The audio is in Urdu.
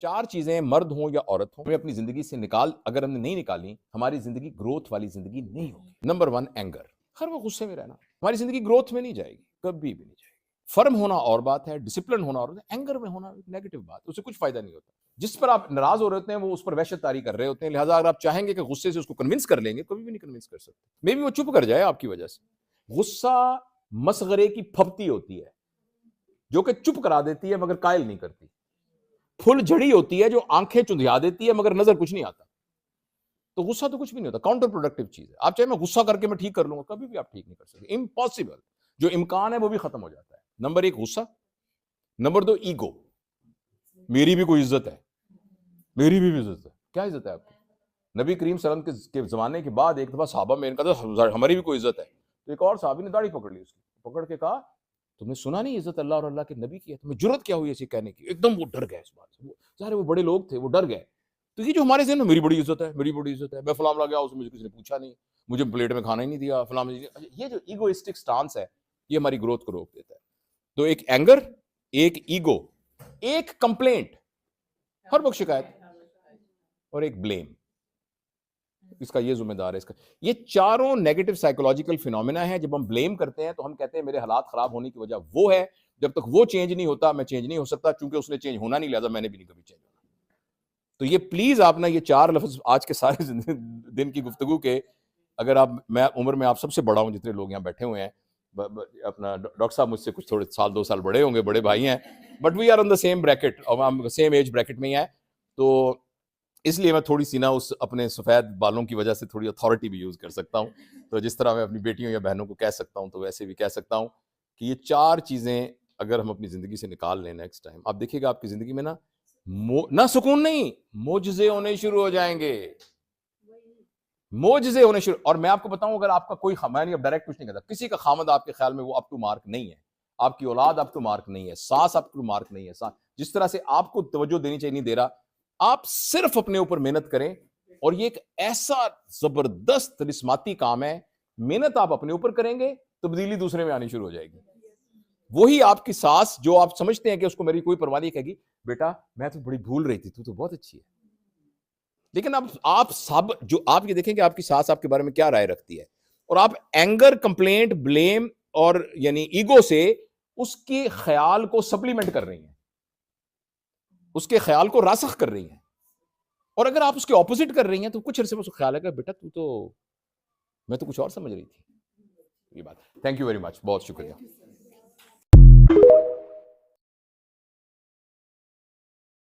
چار چیزیں مرد ہوں یا عورت ہوں ہمیں اپنی زندگی سے اگر ہم نے نہیں نکالی ہماری زندگی گروتھ والی زندگی نہیں ہوگی۔ نمبر 1 اینگر، ہر وہ غصے میں رہنا ہماری زندگی گروتھ میں نہیں جائے گی، کبھی بھی نہیں جائے گی۔ فرم ہونا اور بات ہے، ڈسپلن ہونا اور بات ہے، اینگر میں ہونا نیگیٹو بات، اس سے کچھ فائدہ نہیں ہوتا۔ جس پر آپ ناراض ہو رہے ہوتے ہیں وہ اس پر وحشت طاری کر رہے ہوتے ہیں، لہٰذا اگر آپ چاہیں گے کہ غصے سے اس کو کنونس کر لیں گے، کبھی بھی نہیں کنونس کر سکتے۔ مے بی وہ چپ کر جائے آپ کی وجہ سے۔ غصہ مسخرے کی پھپتی ہوتی ہے جو کہ چپ کرا دیتی ہے مگر قائل نہیں کرتی، پھل جھڑی ہوتی ہے جو آنکھیں چندھیا دیتی ہے مگر نظر کچھ نہیں آتا۔ تو غصہ تو کچھ بھی نہیں ہوتا، کاؤنٹر پروڈکٹیو چیز ہے۔ آپ چاہے میں غصہ کر کے میں ٹھیک کر لوں گا، کبھی بھی آپ ٹھیک نہیں کر سکتے، امپاسبل۔ جو امکان ہے وہ بھی ختم ہو جاتا ہے۔ نمبر 1 غصہ، نمبر 2 ایگو، میری بھی کوئی عزت ہے، میری بھی عزت ہے۔ کیا عزت ہے آپ کی؟ نبی کریم صلی اللہ علیہ وسلم کے زمانے کے بعد ایک دفعہ صحابہ میں نے کہا ہماری بھی کوئی عزت ہے، تو ایک اور صحابی نے داڑھی پکڑ لی اس کی، پکڑ کے کہا تم نے سنا نہیں عزت اللہ اور اللہ کے نبی کی ہے؟ تمہیں جرت کیا ہوئی ایسے کہنے کی؟ ایک دم وہ ڈر گئے اس بات سے، ظاہر وہ بڑے لوگ تھے، وہ ڈر گئے۔ تو یہ جو ہمارے ذہن میں میری بڑی عزت ہے، میری بڑی عزت ہے، میں فلاں گیا اس میں مجھے کسی نے پوچھا نہیں، مجھے پلیٹ میں کھانا ہی نہیں دیا، فلاں، یہ جو ایگوئسٹک سٹانس ہے یہ ہماری گروتھ کو روک دیتا ہے۔ تو ایک اینگر، ایک ایگو، ایک کمپلینٹ، ہر وقت شکایت، اور ایک بلیم، اس کا یہ ذمہ دار ہے۔ اس کا یہ چاروں نیگیٹو سائیکولوجیکل فینومینا ہیں۔ جب ہم بلیم کرتے ہیں تو ہم کہتے ہیں میرے حالات خراب ہونے کی وجہ وہ ہے، جب تک وہ چینج نہیں ہوتا میں چینج نہیں ہو سکتا، چونکہ اس نے چینج ہونا نہیں، لہذا میں نے بھی نہیں کبھی چینج ہونا۔ تو یہ پلیز آپ نا یہ 4 لفظ آج کے سارے دن کی گفتگو کے، اگر آپ، میں عمر میں آپ سب سے بڑا ہوں جتنے لوگ یہاں بیٹھے ہوئے ہیں، اپنا ڈاکٹر صاحب مجھ سے کچھ تھوڑے سال 2 سال بڑے ہوں گے، بڑے بھائی ہیں، but we are on the same bracket, اور ہم سیم ایج بریکٹ میں ہی ہیں، تو اس لیے میں تھوڑی سی نا اس اپنے سفید بالوں کی وجہ سے تھوڑی اتھارٹی بھی یوز کر سکتا ہوں۔ تو جس طرح میں اپنی بیٹیوں یا بہنوں کو کہہ سکتا ہوں تو ویسے بھی کہہ سکتا ہوں کہ یہ 4 چیزیں اگر ہم اپنی زندگی سے نکال لیں نیکسٹ ٹائم، آپ دیکھیے گا آپ کی زندگی میں نہ سکون نہیں، معجزے ہونے شروع ہو جائیں گے، معجزے ہونے شروع۔ اور میں آپ کو بتاؤں، اگر آپ کا کوئی میں نہیں اب ڈائریکٹ کچھ نہیں کہتا، کسی کا خامد آپ کے خیال میں وہ اپ ٹو مارک نہیں ہے، آپ کی اولاد اپ ٹو مارک نہیں ہے، ساس اپ ٹو مارک نہیں ہے، جس طرح سے آپ کو توجہ دینی چاہیے نہیں دے رہا، آپ صرف اپنے اوپر محنت کریں، اور یہ ایک ایسا زبردست رسماتی کام ہے، محنت آپ اپنے اوپر کریں گے، تبدیلی دوسرے میں آنی شروع ہو جائے گی۔ وہی آپ کی ساس جو آپ سمجھتے ہیں کہ اس کو میری کوئی پرواہ نہیں، کہے گی بیٹا میں تو بڑی بھول رہی تھی، تو بہت اچھی ہے۔ لیکن اب آپ سب جو آپ یہ دیکھیں کہ آپ کی ساس آپ کے بارے میں کیا رائے رکھتی ہے، اور آپ اینگر، کمپلینٹ، بلیم اور یعنی ایگو سے اس کے خیال کو سپلیمنٹ کر رہی ہیں، اس کے خیال کو راسخ کر رہی ہیں، اور اگر آپ اس کے اپوزٹ کر رہی ہیں تو کچھ عرصے میں اس کو خیال ہے کہ بیٹا میں تو کچھ اور سمجھ رہی تھی۔ یہ بات، تھینک یو ویری مچ، بہت شکریہ۔